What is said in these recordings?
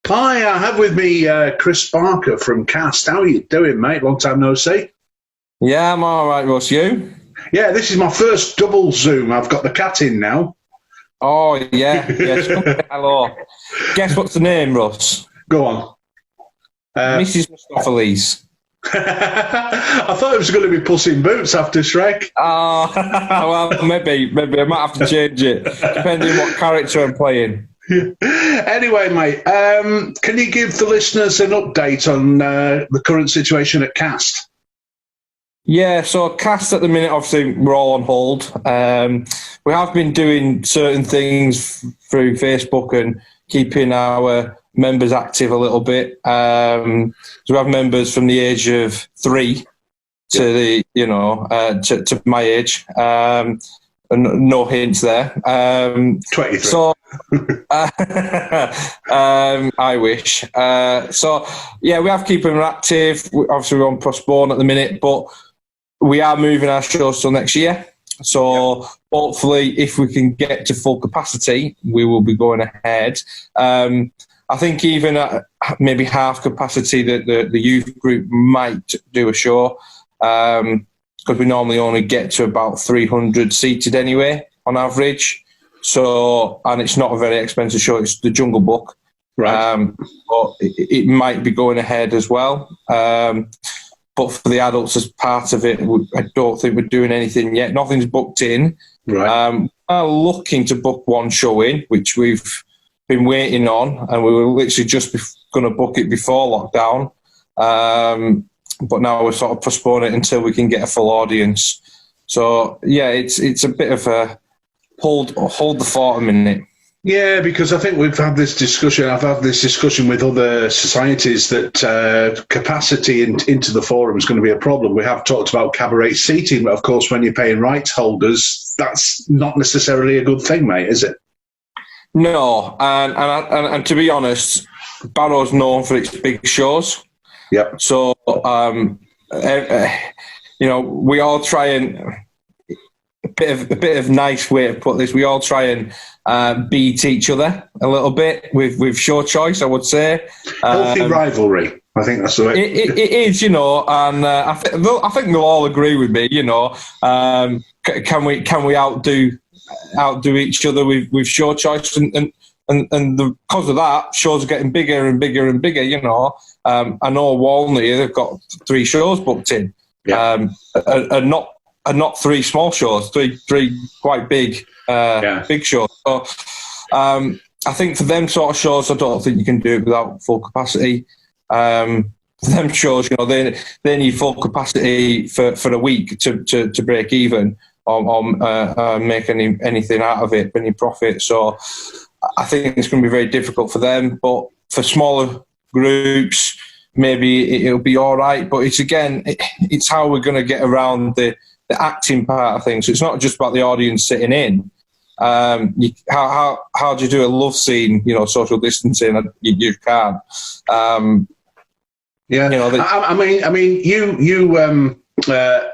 Hi, I have with me Chris Barker from Cast. How are you doing, mate? Long time no see. Yeah, I'm all right, Russ. You? Yeah, this is my first double Zoom. I've got the cat in now. Oh, yeah. Just come say hello. Guess what's the name, Russ? Go on. Mrs. Mustopheles. I thought it was going to be Puss in Boots after Shrek. Oh, well, maybe. I might have to change it, depending on what character I'm playing. Anyway, mate, can you give the listeners an update on the current situation at Cast? Yeah, so Cast at the minute, obviously, we're all on hold. We have been doing certain things through Facebook and keeping our members active a little bit. So we have members from the age of 3 to to my age. No hints there. 23. So, I wish. So, yeah, we have keeping them active. Obviously, we're on Prosborn at the minute, but we are moving our shows till next year. So, hopefully, if we can get to full capacity, we will be going ahead. I think even at maybe half capacity, the youth group might do a show. Because we normally only get to about 300 seated anyway, on average. So, and it's not a very expensive show, it's the Jungle Book. Right. But it might be going ahead as well. But for the adults as part of it, I don't think we're doing anything yet. Nothing's booked in. Right. We're looking to book one show in, which we've been waiting on, and we were literally just going to book it before lockdown. But now we're sort of postponing it until we can get a full audience. So yeah, it's a bit of a hold the fort a minute. Yeah, because I think we've had this discussion. I've had this discussion with other societies that capacity into the forum is going to be a problem. We have talked about cabaret seating, but of course, when you're paying rights holders, that's not necessarily a good thing, mate, is it? No, and to be honest, Barrow's known for its big shows. Yep. So, we all try and a bit of nice way to put this. We all try and beat each other a little bit with show choice, I would say. Healthy rivalry. I think that's the way. It is, and I think they'll all agree with me. Can we outdo each other with show choice and because of that, shows are getting bigger and bigger and bigger. I know Walney, they've got 3 shows booked in, and not 3 small shows, three quite big, big shows. So I think for them sort of shows, I don't think you can do it without full capacity. For them shows, they need full capacity for a week to break even or make anything out of it, any profit. So I think it's going to be very difficult for them. But for smaller groups, maybe it'll be all right. But it's how we're going to get around the acting part of things. So it's not just about the audience sitting in. How do you do a love scene? Social distancing. You can't.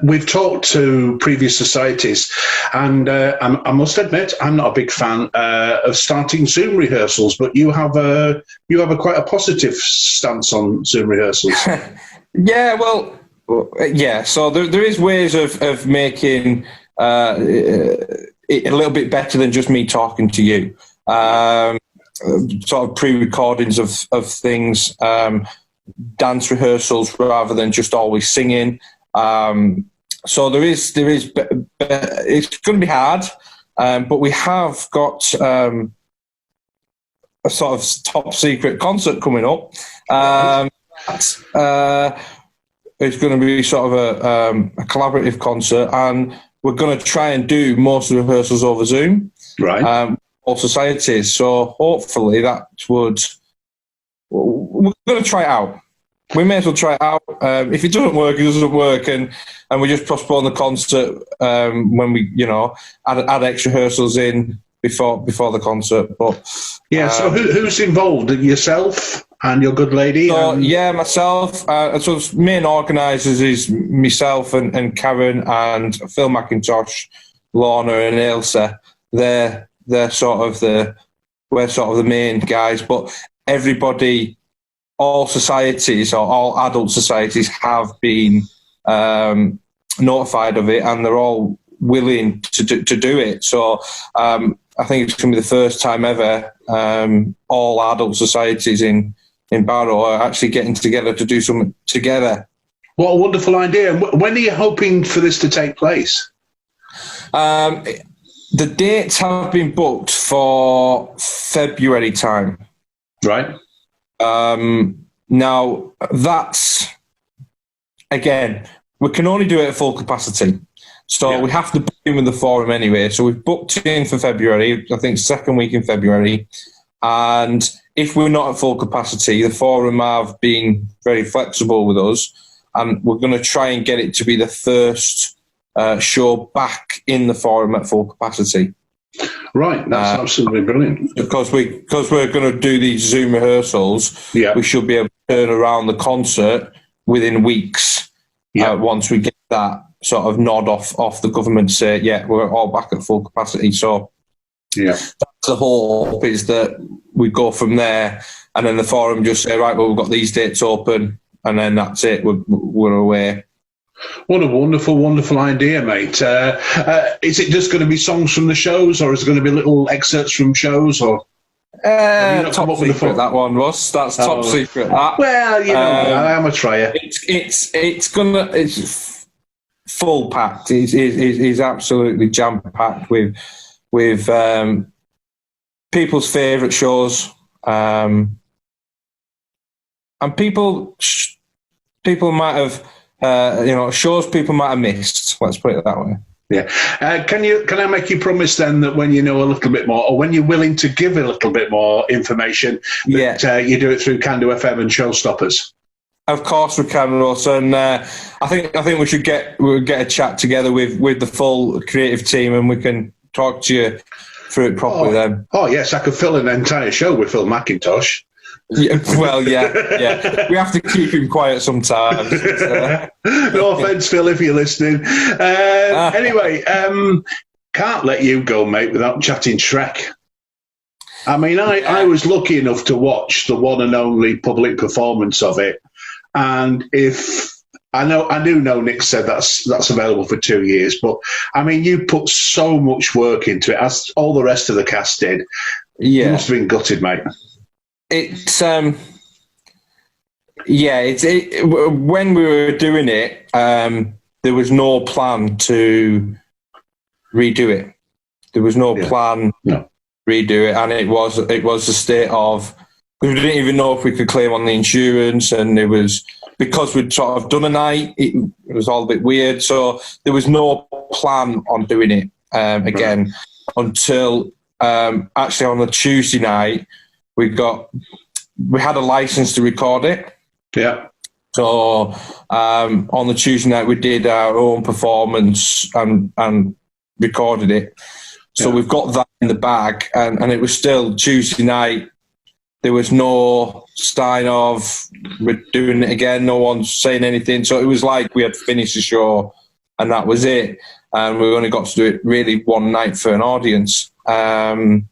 We've talked to previous societies, and I must admit I'm not a big fan of starting Zoom rehearsals. But you have quite a positive stance on Zoom rehearsals. Yeah, well, yeah. So there is ways of making it a little bit better than just me talking to you. Sort of pre-recordings of things, dance rehearsals rather than just always singing. So there is. It's going to be hard, but we have got a sort of top secret concert coming up. It's going to be sort of a collaborative concert, and we're going to try and do most of the rehearsals over Zoom. Right. All societies. So hopefully we're going to try it out. We may as well try it out. If it doesn't work, it doesn't work, and we just postpone the concert when we, add extra rehearsals in before the concert. But yeah. So who's involved? Yourself and your good lady? So yeah, myself. So the main organisers is myself and Karen and Phil McIntosh, Lorna and Ailsa. They're sort of we're sort of the main guys, but everybody, all societies or all adult societies have been notified of it, and they're all willing to do it. So I think it's going to be the first time ever all adult societies in Barrow are actually getting together to do something together. What a wonderful idea. When are you hoping for this to take place? The dates have been booked for February time. Right. Now, that's, again, we can only do it at full capacity. So we have to book in with the forum anyway. So we've booked in for February, I think second week in February. And if we're not at full capacity, the forum have been very flexible with us. And we're going to try and get it to be the first show back in the forum at full capacity. Right, that's absolutely brilliant. Because we're going to do these Zoom rehearsals, we should be able to turn around the concert within weeks once we get that sort of nod off the government to say, we're all back at full capacity. So that's the hope, is that we go from there, and then the forum just say, right, well, we've got these dates open, and then that's it, we're away. What a wonderful, wonderful idea, mate. Is it just going to be songs from the shows, or is it going to be little excerpts from shows, or? Top secret, that one, Russ. That's top secret. That. Well, you know, I'm a tryer. It's full packed. It's absolutely jam packed with people's favourite shows, and people might have shows people might have missed. Let's put it that way. Yeah. Can I make you promise then that when you know a little bit more, or when you're willing to give a little bit more information, that you do it through Can Do FM and Showstoppers? Of course we can, Russ, and I think we should get a chat together with the full creative team, and we can talk to you through it properly then. Oh yes, I could fill an entire show with Phil McIntosh. Yeah, well, yeah. We have to keep him quiet sometimes. No offence, Phil, if you're listening. Anyway, can't let you go, mate, without chatting Shrek. I mean, I was lucky enough to watch the one and only public performance of it, and I do know Nick said that's available for 2 years, but I mean, you put so much work into it, as all the rest of the cast did. Yeah, you must have been gutted, mate. It's when we were doing it, there was no plan to redo it. There was no plan to redo it, and it was a state of, we didn't even know if we could claim on the insurance, and it was because we'd sort of done a night. It was all a bit weird, so there was no plan on doing it again until actually on the Tuesday night. We had a license to record it. Yeah. So on the Tuesday night, we did our own performance and recorded it. So we've got that in the bag, and it was still Tuesday night. There was no sign of we're doing it again. No one's saying anything. So it was like we had finished the show, and that was it. And we only got to do it really one night for an audience. But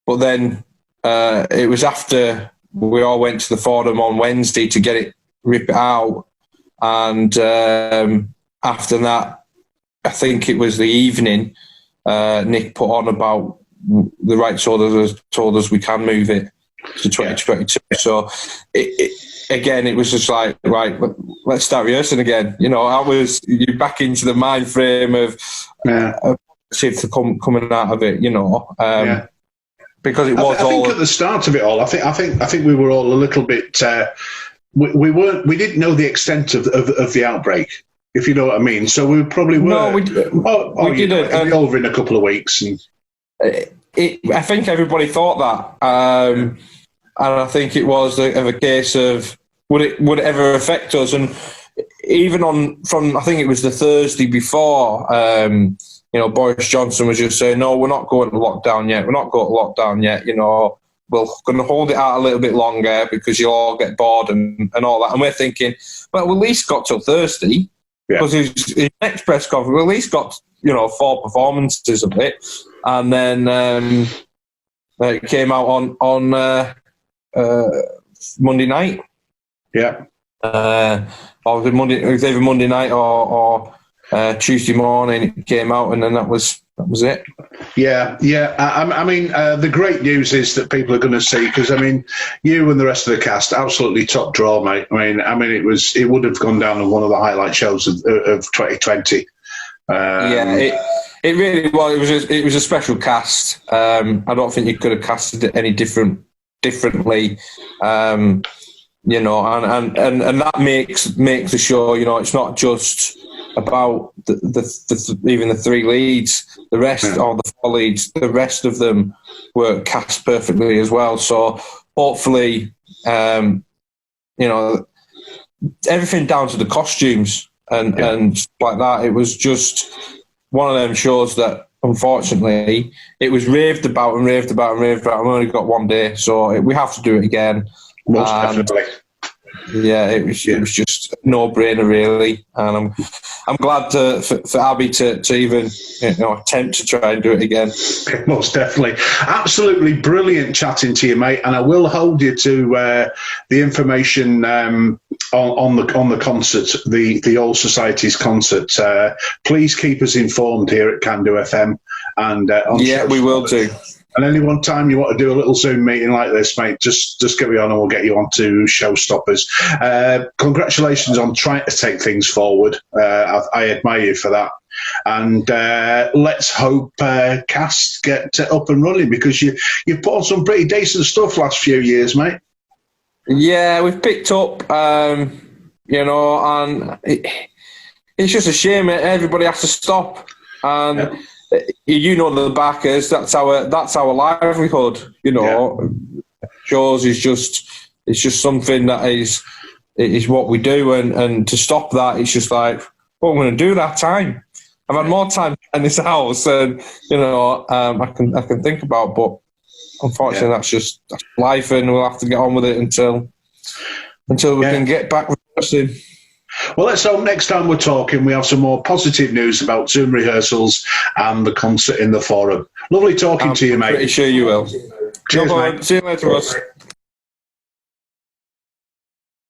then it was after we all went to the forum on Wednesday to rip it out. And after that, I think it was the evening, Nick put on about the rights holders told us we can move it to 2022. So it was just like, right, let's start rehearsing again. You know, you're back into the mind frame of coming out of it, you know. Because it was I think at the start of it all, I think we were all a little bit. We didn't know the extent of the outbreak, if you know what I mean. So we probably were. No, we didn't. It'll be over in a couple of weeks. And I think everybody thought that, and I think it was a case of would it ever affect us? And even from I think it was the Thursday before. Boris Johnson was just saying, no, we're not going to lockdown yet. We're not going to lockdown yet. You know, we're going to hold it out a little bit longer because you'll all get bored and all that. And we're thinking, well, we at least got till Thursday because his next press conference, we at least got, 4 performances of it. And then it came out on Monday night. Yeah. Or it was either Monday night or Tuesday morning. It came out, and then that was it. Yeah. I mean, the great news is that people are going to see, because I mean, you and the rest of the cast, absolutely top draw, mate. I mean, it would have gone down as one of the highlight shows of 2020. It really was. It was a special cast. I don't think you could have casted it any differently. You know, and that makes the show. You know, it's not just about even the three leads. The rest, or the four leads, the rest of them were cast perfectly as well. So hopefully, you know, everything down to the costumes and stuff like that. It was just one of them shows that, unfortunately, it was raved about. And we only got one day, so we have to do it again. Most definitely. Yeah, it was just a no-brainer, really, and I'm glad for Abby to even attempt to try and do it again. Most definitely, absolutely brilliant chatting to you, mate. And I will hold you to the information on the concert, the All Societies concert. Please keep us informed here at Can Do FM, and we will do. And any one time you want to do a little Zoom meeting like this, mate, just get me on and we'll get you on to Showstoppers. Congratulations on trying to take things forward. I admire you for that. And let's hope cast get up and running, because you've put on some pretty decent stuff last few years, mate. Yeah, we've picked up, you know, and it's just a shame that everybody has to stop. And you know, the backers, that's our livelihood. You know, shows is just something that is what we do, and to stop that, it's just like, what am I going to do that time? I've had more time in this house than I can think about, but unfortunately, that's life, and we'll have to get on with it until we can get back rehearsing. Well, let's hope next time we're talking, we have some more positive news about Zoom rehearsals and the concert in the Forum. Lovely talking to you, mate. Pretty sure you will. Cheers, mate. See you later, Russ.